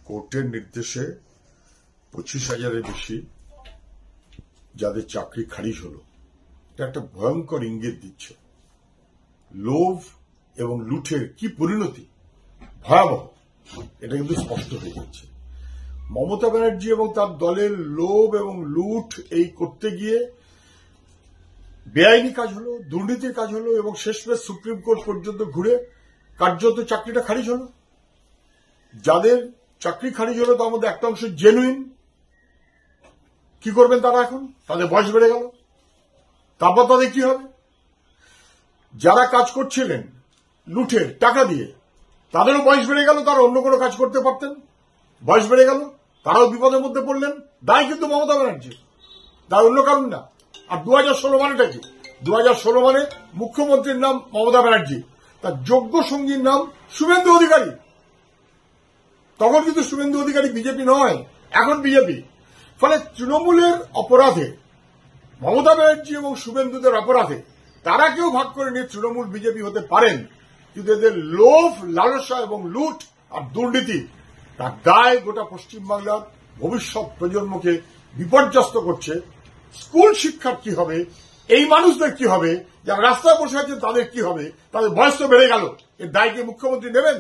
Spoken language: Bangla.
কোর্টের নির্দেশে 25,000-এর বেশি যাদের চাকরি খারিজ হলো, এটা একটা ভয়ঙ্কর ইঙ্গিত দিচ্ছে। লোভ এবং লুঠের কি পরিণতি ভয়াবহ, এটা কিন্তু স্পষ্ট হয়ে যাচ্ছে। মমতা ব্যানার্জি এবং তার দলের লোভ এবং লুঠ এই করতে গিয়ে বেআইনি কাজ হলো, দুর্নীতির কাজ হলো এবং শেষমেশ সুপ্রিম কোর্ট পর্যন্ত ঘুরে কার্যত চাকরিটা খারিজ হলো। যাদের চাকরি খারিজ হলো তার মধ্যে একটা অংশ জেনুইন। কি করবেন তারা? এখন তাদের বয়স বেড়ে গেল, তারপর তাদের কি হবে? যারা কাজ করছিলেন লুঠের টাকা দিয়ে, তাদেরও বয়স বেড়ে গেল, তারা অন্য কোনো কাজ করতে পারতেন, বয়স বেড়ে গেল, তারাও বিপদের মধ্যে পড়লেন। দায় কিন্তু মমতা ব্যানার্জি, দায় অন্য কারণ না। আর 2016 মানেটা কি? 2016 মানে মুখ্যমন্ত্রীর নাম মমতা ব্যানার্জি, তার যোগ্য সঙ্গীর নাম শুভেন্দু অধিকারী। তখন কিন্তু শুভেন্দু অধিকারী বিজেপি নয়, এখন বিজেপি। ফলে তৃণমূলের অপরাধে, মমতা ব্যানার্জি এবং শুভেন্দুদের অপরাধে তারা কেউ ভাগ করে নিয়ে তৃণমূল বিজেপি হতে পারেন, কিন্তু এদের লোভ, লালসা এবং লুট আর দুর্নীতি তার দায় গোটা পশ্চিমবাংলার ভবিষ্যৎ প্রজন্মকে বিপর্যস্ত করছে। স্কুল শিক্ষার কি হবে? এই মানুষদের কি হবে? যারা রাস্তায় বসে আছেন তাদের কি হবে? তাদের বয়স তো বেড়ে গেল, এর দায় কি মুখ্যমন্ত্রী নেবেন?